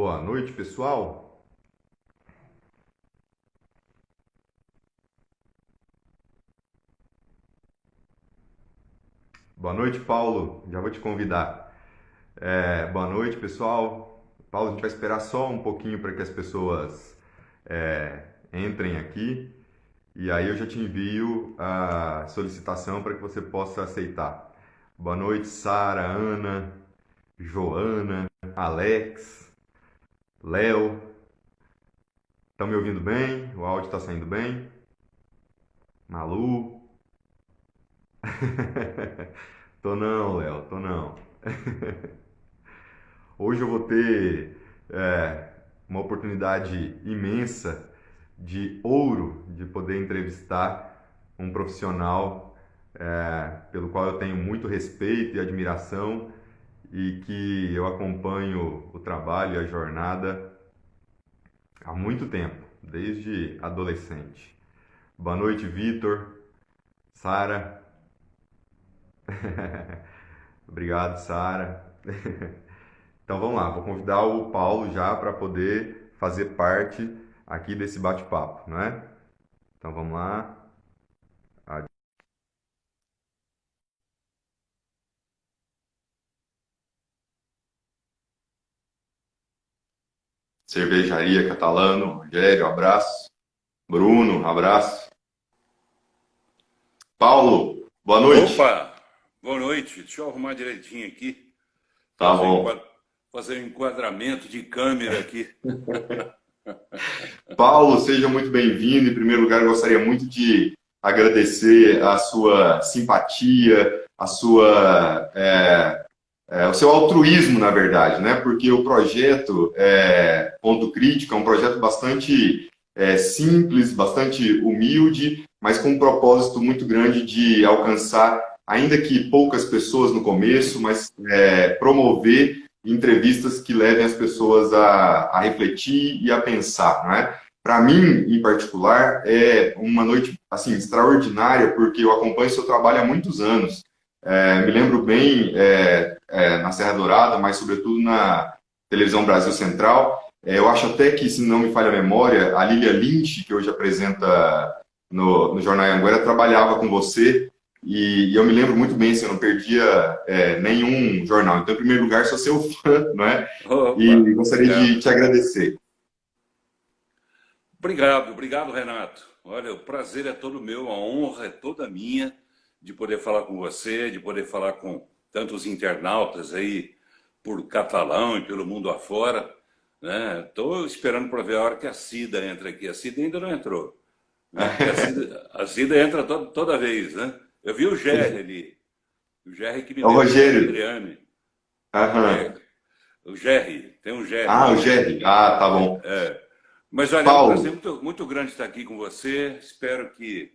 Boa noite, pessoal. Boa noite, Paulo. Já vou te convidar. Boa noite, pessoal. Paulo, a gente vai esperar só um pouquinho para que as pessoas entrem aqui e aí eu já te envio a solicitação para que você possa aceitar. Boa noite, Sara, Ana, Joana, Alex, Léo. Estão me ouvindo bem? O áudio está saindo bem? Malu? Tô não, Léo, tô não. Hoje eu vou ter uma oportunidade imensa de ouro de poder entrevistar um profissional pelo qual eu tenho muito respeito e admiração e que eu acompanho o trabalho e a jornada há muito tempo, desde adolescente. Boa noite, Vitor, Sara. Obrigado, Sara. Então vamos lá, vou convidar o Paulo já para poder fazer parte aqui desse bate-papo, não é? Então vamos lá. Cervejaria Catalano, Rogério, abraço. Bruno, abraço. Paulo, boa noite. Opa, boa noite. Deixa eu arrumar direitinho aqui, Tá fazer, bom. fazer um enquadramento de câmera aqui. Paulo, seja muito bem-vindo. Em primeiro lugar, eu gostaria muito de agradecer a sua simpatia, o seu altruísmo, na verdade, né? Porque o projeto Ponto Crítico é um projeto bastante simples, bastante humilde, mas com um propósito muito grande de alcançar, ainda que poucas pessoas no começo, mas promover entrevistas que levem as pessoas a refletir e a pensar, não é? Para mim, em particular, é uma noite assim extraordinária, porque eu acompanho seu trabalho há muitos anos. Me lembro bem na Serra Dourada, mas sobretudo na Televisão Brasil Central. Eu acho até que, se não me falha a memória, a Lília Lynch, que hoje apresenta no Jornal Anhanguera, trabalhava com você e eu me lembro muito bem, assim, eu não perdia nenhum jornal. Então, em primeiro lugar, sou seu fã, não é? Opa, E gostaria de obrigado. te agradecer. Obrigado, Renato. Olha, o prazer é todo meu, a honra é toda minha de poder falar com você, de poder falar com tantos internautas aí por Catalão e pelo mundo afora, né? Estou esperando para ver a hora que a Cida entra aqui. A Cida ainda não entrou, né? Porque a Cida entra toda vez, né? Eu vi o Gerry ali, o Gerry que me É o lembra a Rogério. Adriane. Aham. É, o Gerry, tem um Gerry Ah, o lá. Jerry. Ah, tá bom. Mas olha, é um prazer Paulo, muito grande estar aqui com você. Espero que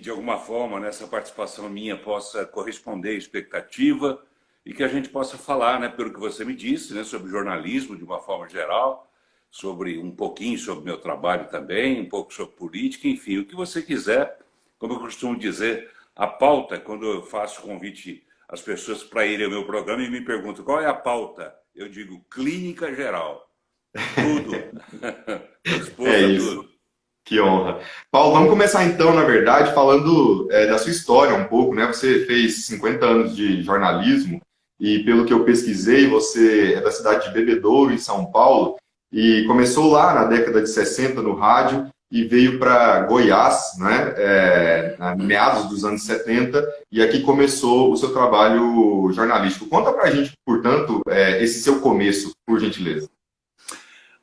de alguma forma nessa participação minha possa corresponder à expectativa e que a gente possa falar, né, pelo que você me disse, né, sobre jornalismo de uma forma geral, sobre um pouquinho sobre meu trabalho também, um pouco sobre política, enfim, o que você quiser. Como eu costumo dizer, a pauta, quando eu faço convite às pessoas para irem ao meu programa e me perguntam qual é a pauta, eu digo clínica geral. Tudo. Estou é disposto a isso. tudo. Que honra. Paulo, vamos começar então, na verdade, falando da sua história um pouco, né? Você fez 50 anos de jornalismo e, pelo que eu pesquisei, você é da cidade de Bebedouro, em São Paulo, e começou lá na década de 60 no rádio e veio para Goiás, né? Meados dos anos 70, e aqui começou o seu trabalho jornalístico. Conta pra gente, portanto, esse seu começo, por gentileza.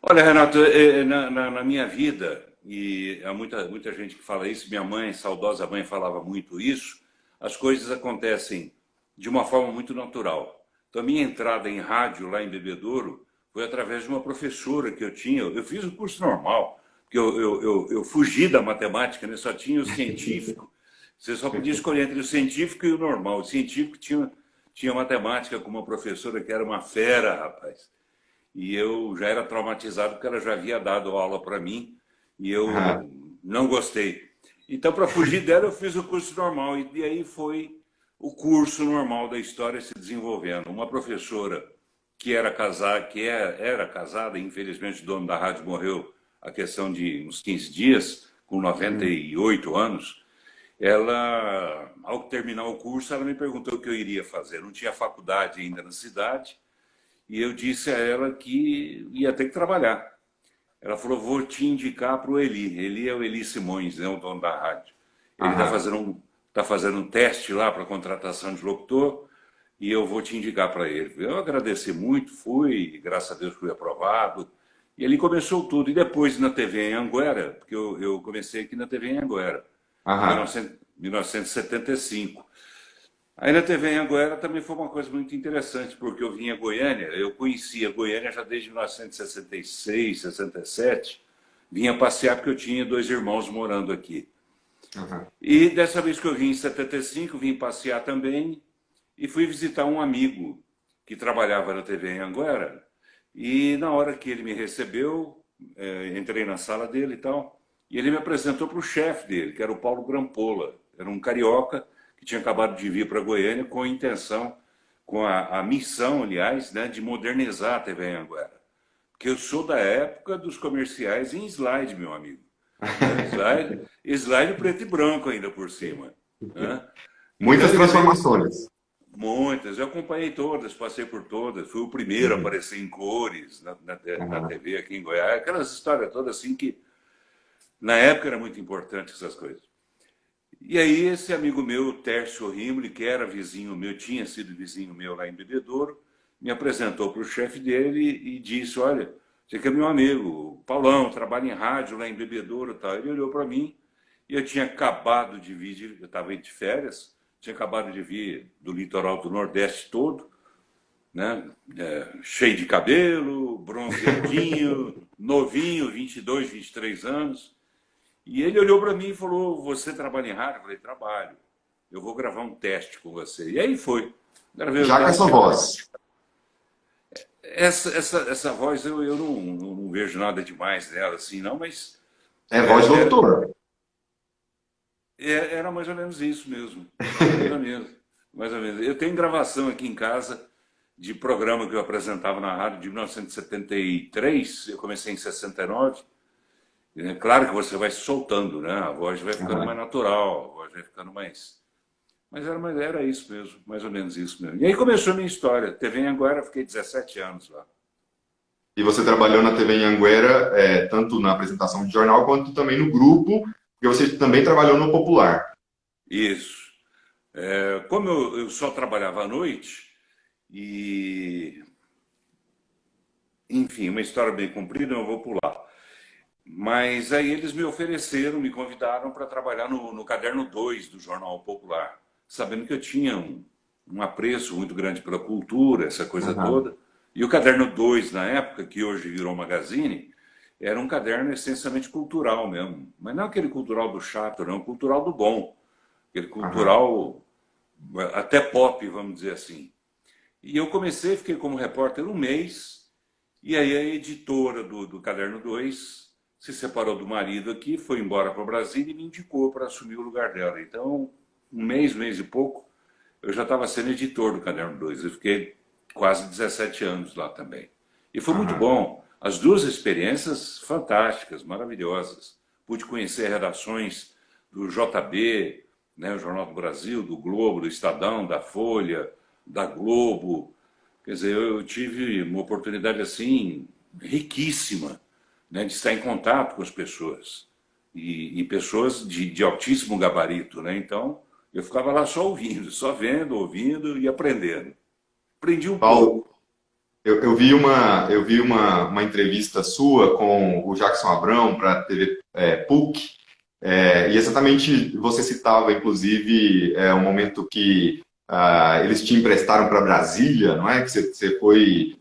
Olha, Renato, na minha vida, e há muita gente que fala isso, minha mãe, saudosa mãe, falava muito isso, as coisas acontecem de uma forma muito natural. Então, a minha entrada em rádio lá em Bebedouro foi através de uma professora que eu tinha. Eu fiz o curso normal, porque eu fugi da matemática, né? Só tinha o científico. Você só podia escolher entre o científico e o normal. O científico tinha matemática com uma professora que era uma fera, rapaz. E eu já era traumatizado porque ela já havia dado aula para mim e eu não gostei. Então, para fugir dela, eu fiz o curso normal e aí foi o curso normal da história se desenvolvendo. Uma professora que era casada, infelizmente o dono da rádio morreu a questão de uns 15 dias, com 98 anos. Ela, ao terminar o curso, ela me perguntou o que eu iria fazer. Não tinha faculdade ainda na cidade, e eu disse a ela que ia ter que trabalhar. Ela falou, vou te indicar para o Eli. Eli é o Eli Simões, né, o dono da rádio. Ele Aham. tá fazendo um teste lá para contratação de locutor, e eu vou te indicar para ele. Eu agradeci muito, fui, graças a Deus fui aprovado. E ele começou tudo. E depois na TV em Anguera, porque eu comecei aqui na TV em Anguera, em Aham. 1975. Aí na TV em Anguera também foi uma coisa muito interessante, porque eu vim a Goiânia, eu conhecia Goiânia já desde 1966, 67, vinha passear porque eu tinha dois irmãos morando aqui. Aham. E dessa vez que eu vim em 75, vim passear também e fui visitar um amigo que trabalhava na TV em Anguera. E na hora que ele me recebeu, entrei na sala dele e tal, e ele me apresentou para o chefe dele, que era o Paulo Grampola. Era um carioca que tinha acabado de vir para Goiânia com a intenção, com a missão, aliás, né, de modernizar a TV em Anguera. Porque eu sou da época dos comerciais em slide, meu amigo. Né? Slide preto e branco ainda por cima. Né? Então Muitas ele veio, transformações. muitas, eu acompanhei todas, passei por todas, fui o primeiro a Uhum. aparecer em cores na Aham. TV aqui em Goiás, aquelas histórias todas assim que na época era muito importante essas coisas. E aí esse amigo meu, Tércio Rimoli, que era vizinho meu, tinha sido vizinho meu lá em Bebedouro, me apresentou para o chefe dele e disse, olha, você que é meu amigo, o Paulão, trabalha em rádio lá em Bebedouro e tal. Ele olhou para mim e eu tinha acabado de vir, eu estava de férias, tinha acabado de vir do litoral do Nordeste todo, né? Cheio de cabelo, bronzeadinho, novinho, 22, 23 anos. E ele olhou para mim e falou, você trabalha em rádio? Eu falei, trabalho. Eu vou gravar um teste com você. E aí foi. Gravei o Já com essa teste. voz. Essa voz eu não vejo nada demais nela, assim, não, mas É voz de locutor. era mais ou menos isso mesmo. Mais ou menos. Mais ou menos. Eu tenho gravação aqui em casa de programa que eu apresentava na rádio de 1973, eu comecei em 69. É claro que você vai se soltando, né? A voz vai ficando mais Aham. natural, a voz vai ficando mais. Mas era isso mesmo, mais ou menos isso mesmo. E aí começou a minha história. TV em Anguera, fiquei 17 anos lá. E você trabalhou na TV em Anguera, tanto na apresentação de jornal quanto também no grupo, porque você também trabalhou no Popular. Isso. Como eu só trabalhava à noite, e, enfim, uma história bem comprida, eu vou pular. Mas aí eles me ofereceram, me convidaram para trabalhar no Caderno 2 do Jornal Popular, sabendo que eu tinha um apreço muito grande pela cultura, essa coisa Aham. toda. E o Caderno 2 na época, que hoje virou Magazine, era um caderno essencialmente cultural mesmo. Mas não aquele cultural do chato, não, cultural do bom. Aquele Aham. cultural até pop, vamos dizer assim. E eu comecei, fiquei como repórter um mês, e aí a editora do Caderno 2 se separou do marido aqui, foi embora para Brasília e me indicou para assumir o lugar dela. Então, um mês e pouco, eu já estava sendo editor do Caderno 2. Eu fiquei quase 17 anos lá também. E foi muito Aham. bom. As duas experiências fantásticas, maravilhosas. Pude conhecer redações do JB, né, o Jornal do Brasil, do Globo, do Estadão, da Folha, da Globo. Quer dizer, eu tive uma oportunidade assim riquíssima, né, de estar em contato com as pessoas e pessoas de altíssimo gabarito, né? Então eu ficava lá só ouvindo, só vendo, ouvindo e aprendendo. Aprendi um pouco. Paulo, eu vi uma entrevista sua com o Jackson Abrão para a TV PUC, e exatamente você citava, inclusive, um momento que eles te emprestaram para Brasília, não é? Que você foi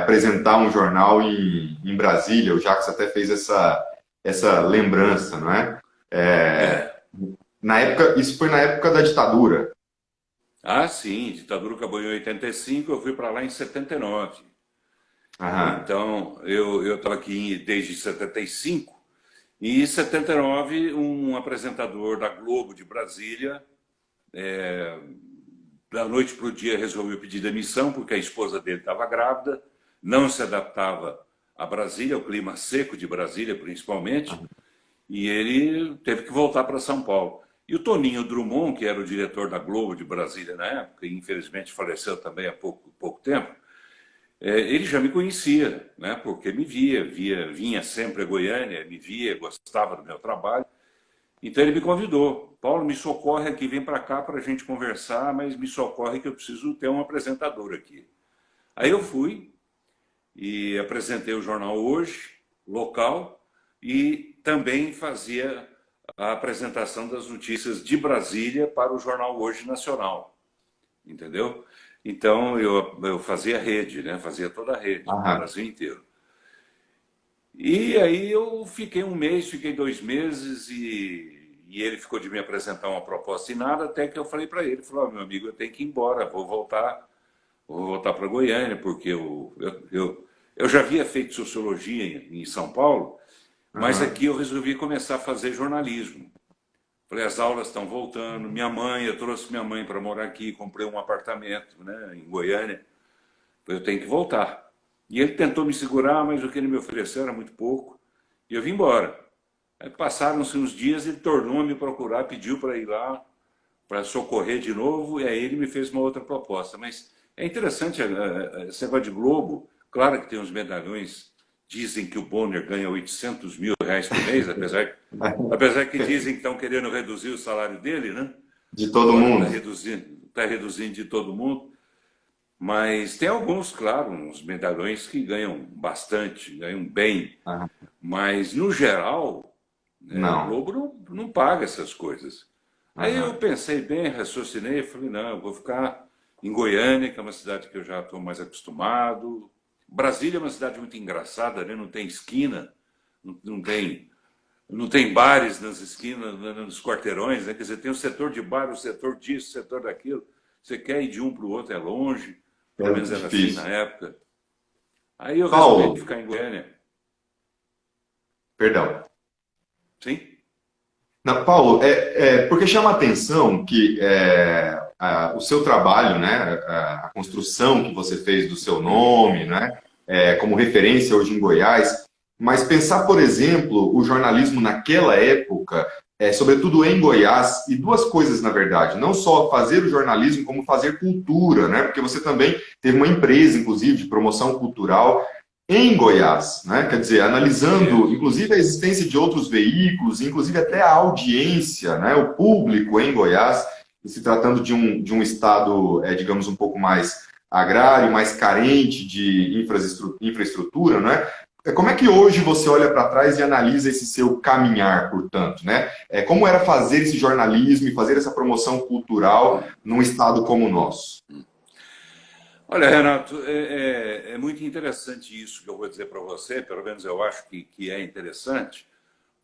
apresentar um jornal em Brasília. O Jackson até fez essa lembrança, não é? É, É. Na época, isso foi na época da ditadura. Ah, sim, a ditadura acabou em 85, eu fui para lá em 79. Aham, Então, eu estava aqui desde 75, e em 79, um apresentador da Globo de Brasília da noite para o dia, resolveu pedir demissão, porque a esposa dele estava grávida, não se adaptava a Brasília, o clima seco de Brasília, principalmente, e ele teve que voltar para São Paulo. E o Toninho Drummond, que era o diretor da Globo de Brasília na época, e infelizmente faleceu também há pouco tempo, ele já me conhecia, né? Porque me vinha sempre a Goiânia, me via, gostava do meu trabalho. Então ele me convidou. Paulo, me socorre aqui, vem para cá para a gente conversar, mas me socorre que eu preciso ter um apresentador aqui. Aí eu fui e apresentei o jornal Hoje, local, e também fazia a apresentação das notícias de Brasília para o jornal Hoje Nacional. Entendeu? Então eu fazia rede, né? Fazia toda a rede, no Brasil inteiro. E aí eu fiquei um mês, fiquei 2 meses e ele ficou de me apresentar uma proposta e nada, até que eu falei para ele, falou, meu amigo, eu tenho que ir embora, vou voltar para Goiânia, porque eu já havia feito sociologia em São Paulo, mas aqui eu resolvi começar a fazer jornalismo. Falei, as aulas estão voltando, eu trouxe minha mãe para morar aqui, comprei um apartamento, né, em Goiânia, eu tenho que voltar. E ele tentou me segurar, mas o que ele me ofereceu era muito pouco, e eu vim embora. Aí passaram-se uns dias, ele tornou a me procurar, pediu para ir lá, para socorrer de novo, e aí ele me fez uma outra proposta. Mas é interessante esse negócio de Globo, claro que tem uns medalhões. Dizem que o Bonner ganha 800 mil reais por mês, apesar que dizem que estão querendo reduzir o salário dele, né? De todo mundo. Está reduzindo de todo mundo. Mas tem alguns, claro, uns medalhões que ganham bastante, ganham bem. Mas, no geral, né, o Globo não paga essas coisas. Aí eu pensei bem, raciocinei, falei, não, eu vou ficar em Goiânia, que é uma cidade que eu já estou mais acostumado. Brasília é uma cidade muito engraçada, né? Não tem esquina, não tem bares nas esquinas, nos quarteirões, né? Quer dizer, tem o setor de bar, o setor disso, o setor daquilo. Você quer ir de um para o outro, é longe, pelo menos era assim na época. Aí eu resolvi ficar em Goiânia. Perdão. Sim? Não, Paulo, porque chama a atenção que o seu trabalho, né, a construção que você fez do seu nome, né, como referência hoje em Goiás, mas pensar, por exemplo, o jornalismo naquela época, sobretudo em Goiás, e duas coisas, na verdade, não só fazer o jornalismo, como fazer cultura, né, porque você também teve uma empresa, inclusive, de promoção cultural em Goiás, né? Quer dizer, analisando, inclusive, a existência de outros veículos, inclusive até a audiência, né? O público em Goiás, se tratando de um estado, digamos, um pouco mais agrário, mais carente de infraestrutura, né? Como é que hoje você olha para trás e analisa esse seu caminhar, portanto, né? Como era fazer esse jornalismo e fazer essa promoção cultural num estado como o nosso? Olha, Renato, é muito interessante isso que eu vou dizer para você, pelo menos eu acho que é interessante,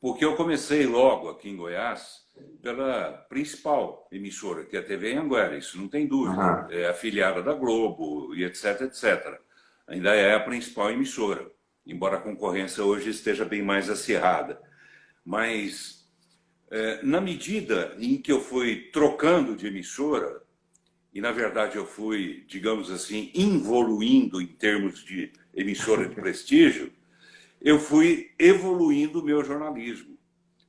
porque eu comecei logo aqui em Goiás pela principal emissora, que é a TV Anhanguera, isso não tem dúvida, é afiliada da Globo e etc, etc. Ainda é a principal emissora, embora a concorrência hoje esteja bem mais acirrada. Mas, na medida em que eu fui trocando de emissora, e, na verdade, eu fui, digamos assim, evoluindo em termos de emissora de prestígio, eu fui evoluindo o meu jornalismo.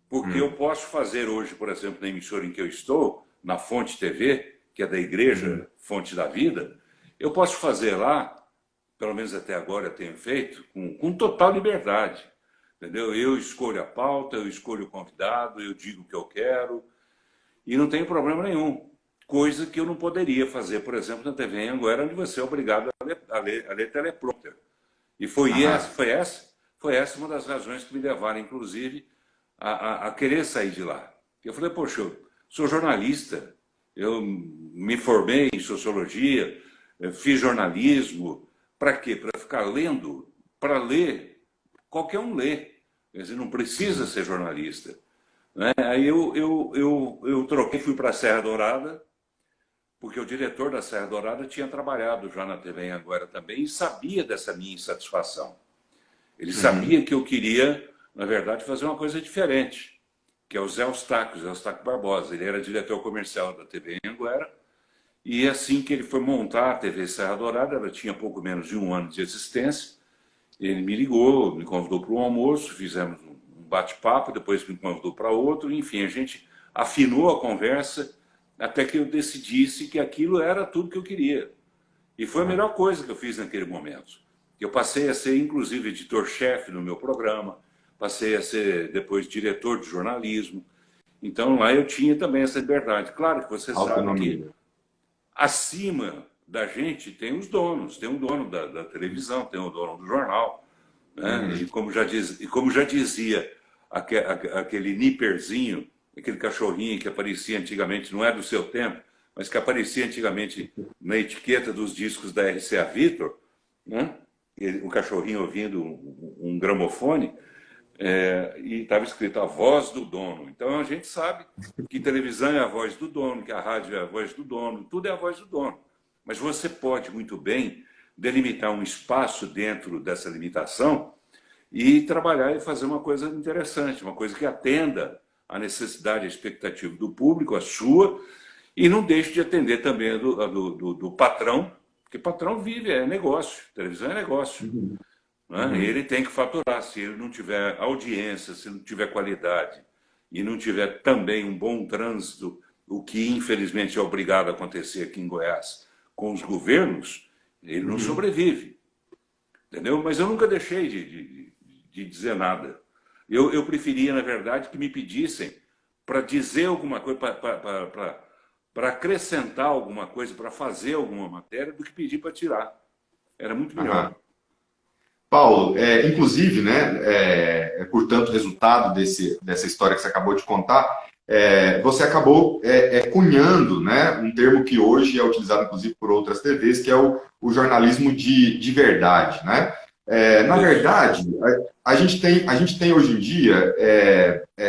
Porque eu posso fazer hoje, por exemplo, na emissora em que eu estou, na Fonte TV, que é da Igreja Fonte da Vida, eu posso fazer lá, pelo menos até agora eu tenho feito, com total liberdade. Entendeu? Eu escolho a pauta, eu escolho o convidado, eu digo o que eu quero, e não tem problema nenhum. Coisa que eu não poderia fazer, por exemplo, na TV Anhanguera, onde você é obrigado a ler teleprompter. E foi essa uma das razões que me levaram, inclusive, a querer sair de lá. Eu falei, poxa, eu sou jornalista, eu me formei em sociologia, fiz jornalismo, para quê? Para ficar lendo? Para ler, qualquer um lê. Quer dizer, não precisa ser jornalista. Né? Aí eu troquei, fui para a Serra Dourada, porque o diretor da Serra Dourada tinha trabalhado já na TV Anhanguera também e sabia dessa minha insatisfação. Ele sabia que eu queria, na verdade, fazer uma coisa diferente, que é o Zé Eustáquio Barbosa. Ele era diretor comercial da TV Anhanguera E assim que ele foi montar a TV Serra Dourada, ela tinha pouco menos de 1 ano de existência, ele me ligou, me convidou para um almoço, fizemos um bate-papo, depois me convidou para outro, enfim, a gente afinou a conversa até que eu decidisse que aquilo era tudo que eu queria. E foi a melhor coisa que eu fiz naquele momento. Eu passei a ser, inclusive, editor-chefe no meu programa, passei a ser, depois, diretor de jornalismo. Então, lá eu tinha também essa liberdade. Claro que você sabe que Autonomia. acima da gente tem os donos, tem o dono da televisão, tem o dono do jornal, né? Uhum. E como já dizia aquele nipperzinho, aquele cachorrinho que aparecia antigamente, não é do seu tempo, mas que aparecia antigamente na etiqueta dos discos da RCA Victor, né? Um cachorrinho ouvindo um gramofone, e estava escrito a voz do dono. Então a gente sabe que televisão é a voz do dono, que a rádio é a voz do dono, tudo é a voz do dono. Mas você pode muito bem delimitar um espaço dentro dessa limitação e trabalhar e fazer uma coisa interessante, uma coisa que atenda à necessidade, à expectativa do público, a sua, e não deixe de atender também a do patrão, porque patrão vive, é negócio, televisão é negócio. Uhum. Né? Uhum. Ele tem que faturar. Se ele não tiver audiência, se não tiver qualidade e não tiver também um bom trânsito, o que infelizmente é obrigado a acontecer aqui em Goiás com os governos, ele não Uhum. sobrevive. Entendeu? Mas eu nunca deixei de dizer nada. Eu preferia, na verdade, que me pedissem para dizer alguma coisa, para acrescentar alguma coisa, para fazer alguma matéria, do que pedir para tirar. Era muito melhor. Aham. Paulo, inclusive, né, portanto, resultado dessa história que você acabou de contar, você acabou cunhando, né, um termo que hoje é utilizado, inclusive, por outras TVs, que é o jornalismo de verdade, né? Na verdade, a gente tem hoje em dia,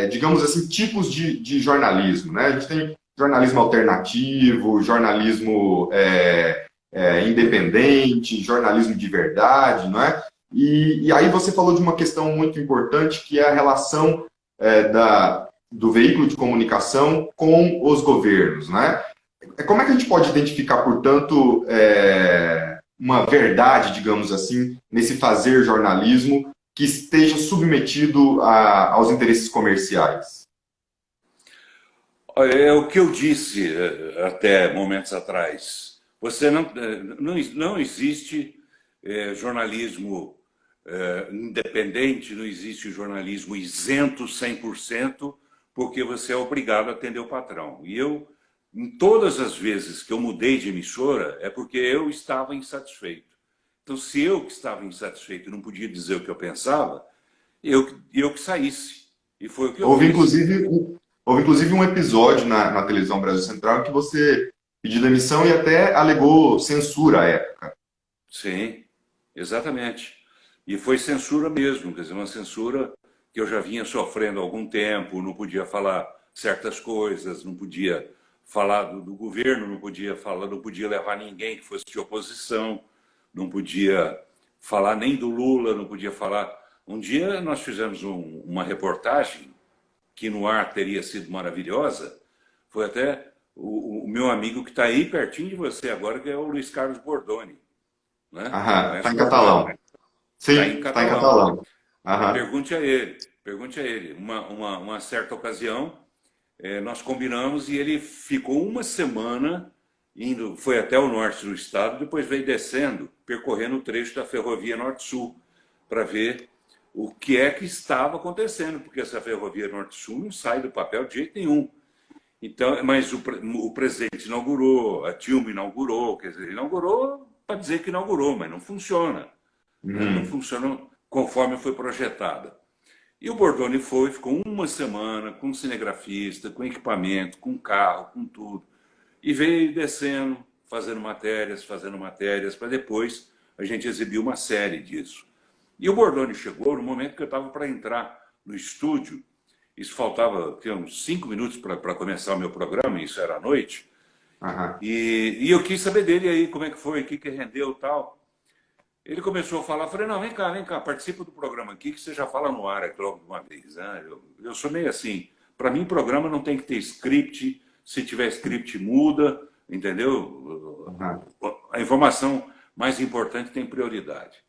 digamos assim, tipos de jornalismo, né? A gente tem jornalismo alternativo, jornalismo independente, jornalismo de verdade, não é? E aí você falou de uma questão muito importante, que é a relação do veículo de comunicação com os governos, né? Como é que a gente pode identificar, portanto, uma verdade, digamos assim, nesse fazer jornalismo que esteja submetido aos interesses comerciais? É o que eu disse até momentos atrás. Você não existe jornalismo independente, não existe jornalismo isento 100%, porque você é obrigado a atender o patrão. E eu, em todas as vezes que eu mudei de emissora, é porque eu estava insatisfeito. Então, se eu que estava insatisfeito e não podia dizer o que eu pensava, eu que saísse. E foi o que eu Houve, fiz. inclusive, houve, inclusive, um episódio na televisão Brasil Central que você pediu demissão e até alegou censura à época. Sim, exatamente. E foi censura mesmo, quer dizer, uma censura que eu já vinha sofrendo há algum tempo, não podia falar certas coisas, não podia falar do governo, não podia falar, não podia levar ninguém que fosse de oposição, não podia falar nem do Lula, não podia falar. Um dia nós fizemos uma reportagem que no ar teria sido maravilhosa, foi até o meu amigo que está aí pertinho de você agora, que é o Luiz Carlos Bordoni, né? Você Aham, está conhece em o Bordoni? catalão. Está Sim, em está em catalão. catalão. Aham, Pergunte a ele, pergunte a ele. Uma certa ocasião, nós combinamos e ele ficou uma semana indo, foi até o norte do estado, depois veio descendo, percorrendo o trecho da ferrovia Norte-Sul, para ver o que é que estava acontecendo, porque essa ferrovia Norte-Sul não sai do papel de jeito nenhum. Então, mas o presidente inaugurou, a Dilma inaugurou, quer dizer, inaugurou para dizer que inaugurou, mas não funciona, né? Não uhum, funciona conforme foi projetada. E o Bordoni foi, ficou uma semana com cinegrafista, com equipamento, com carro, com tudo. E veio descendo, fazendo matérias, para depois a gente exibir uma série disso. E o Bordoni chegou no momento que eu estava para entrar no estúdio, isso faltava tinha uns 5 minutos para começar o meu programa, isso era à noite, aham. e eu quis saber dele aí, como é que foi, o que rendeu e tal. Ele começou a falar, falei, não, vem cá, participa do programa aqui, que você já fala no ar aqui logo de uma vez. Né? Eu sou meio assim, para mim programa não tem que ter script, se tiver script muda, entendeu? Uhum. A informação mais importante tem prioridade.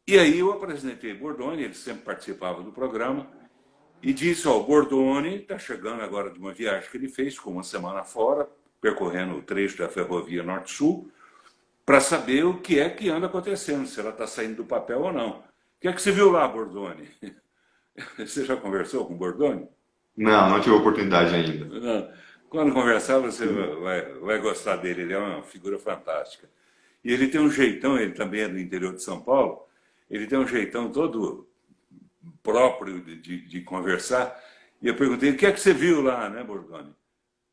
E aí eu apresentei Bordoni, ele sempre participava do programa, e disse, ó, o Bordoni está chegando agora de uma viagem que ele fez, ficou uma semana fora, percorrendo o trecho da ferrovia Norte-Sul, para saber o que é que anda acontecendo, se ela está saindo do papel ou não. O que é que você viu lá, Bordoni? Você já conversou com o Bordoni? Não, não tive oportunidade ainda. Não. Quando conversar, você vai gostar dele, ele é uma figura fantástica. E ele tem um jeitão, ele também é do interior de São Paulo, ele tem um jeitão todo próprio de conversar. E eu perguntei, o que é que você viu lá, né, Bordoni?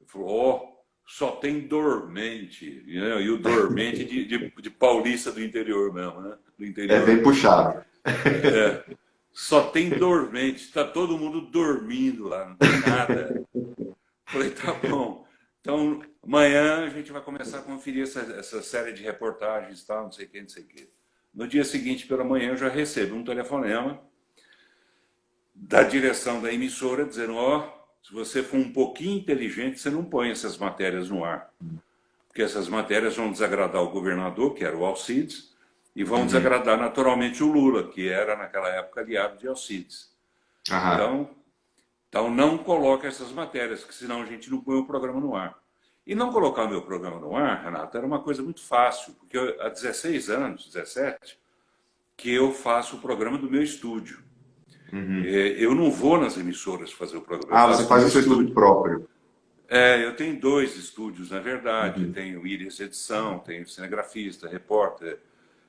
Ele falou, ó, só tem dormente. Né? E o dormente de paulista do interior mesmo, né? Do É interior. bem puxado. É, só tem dormente, está todo mundo dormindo lá, não tem nada. Falei, tá bom. Então, amanhã a gente vai começar a conferir essa série de reportagens, tal, não sei o que, não sei o que. No dia seguinte, pela manhã, eu já recebo um telefonema da direção da emissora dizendo, ó, se você for um pouquinho inteligente, você não põe essas matérias no ar. Porque essas matérias vão desagradar o governador, que era o Alcides, e vão desagradar naturalmente o Lula, que era naquela época aliado de Alcides. Aham. Então não coloca essas matérias, que senão a gente não põe o programa no ar. E não colocar o meu programa no ar, Renato, era uma coisa muito fácil, porque há 16 anos, 17, que eu faço o programa do meu estúdio. Eu não vou nas emissoras fazer o programa. Ah, você faz o seu estudo próprio. Eu tenho 2 estúdios, na verdade. Tenho Iris Edição, tenho cinegrafista, repórter.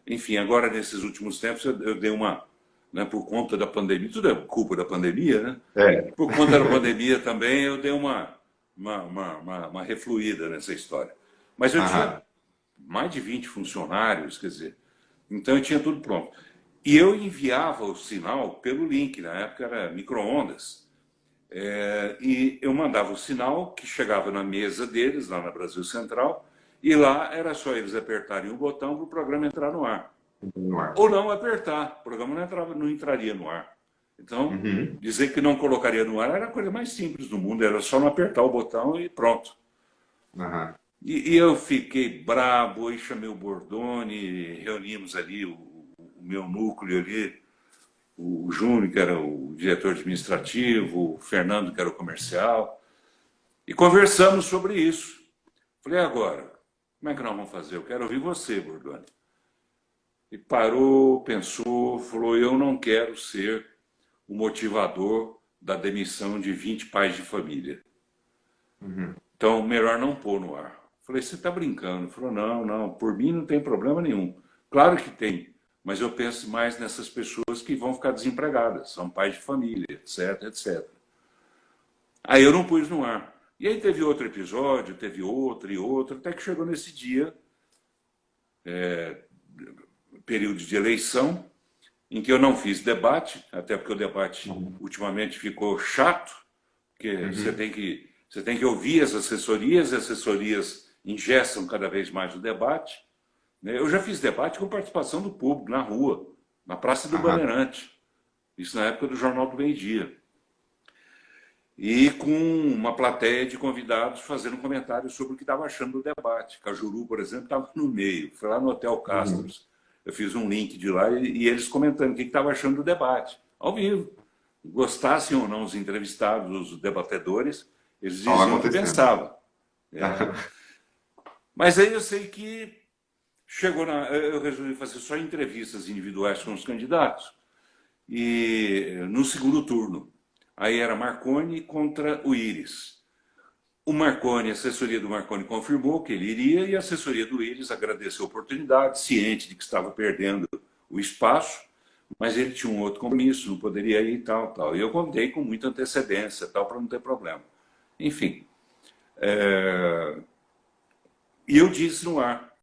Enfim, agora nesses últimos tempos eu dei uma, né, por conta da pandemia, tudo é culpa da pandemia, né? É. Por conta da pandemia também eu dei uma refluída nessa história. Mas eu tinha mais de 20 funcionários, quer dizer, então eu tinha tudo pronto. E eu enviava o sinal pelo link, na época era micro-ondas. E eu mandava o sinal que chegava na mesa deles, lá na Brasil Central, e lá era só eles apertarem o botão para o programa entrar no ar. No ar. Ou não apertar, o programa não entraria no ar. Então, dizer que não colocaria no ar era a coisa mais simples do mundo, era só não apertar o botão e pronto. Aham. E eu fiquei brabo, aí chamei o Bordoni, reunimos ali o meu núcleo ali, o Júnior, que era o diretor administrativo, o Fernando, que era o comercial, e conversamos sobre isso. Falei, agora, como é que nós vamos fazer? Eu quero ouvir você, Bordoni. E parou, pensou, falou, eu não quero ser o motivador da demissão de 20 pais de família. Então, melhor não pôr no ar. Falei, você está brincando? Ele falou, não, por mim não tem problema nenhum. Claro que tem, mas eu penso mais nessas pessoas que vão ficar desempregadas, são pais de família, etc, etc. Aí eu não pus no ar. E aí teve outro episódio, teve outro e outro, até que chegou nesse dia, período de eleição, em que eu não fiz debate, até porque o debate ultimamente ficou chato, porque você tem que ouvir as assessorias engessam cada vez mais o debate. Eu já fiz debate com participação do público, na rua, na Praça do Bandeirante, isso na época do Jornal do Meio-Dia. E com uma plateia de convidados fazendo comentários sobre o que estava achando do debate. Cajuru, por exemplo, estava no meio, foi lá no Hotel Castros. Eu fiz um link de lá e eles comentando o que estava achando do debate, ao vivo. Gostassem ou não os entrevistados, os debatedores, eles diziam o que pensavam. Mas aí eu sei que eu resolvi fazer só entrevistas individuais com os candidatos. E no segundo turno, aí era Marconi contra o Iris. O Marconi, a assessoria do Marconi confirmou que ele iria e a assessoria do Iris agradeceu a oportunidade, ciente de que estava perdendo o espaço, mas ele tinha um outro compromisso, não poderia ir e tal, tal. E eu convidei com muita antecedência, tal, para não ter problema. Enfim. E eu disse no ar,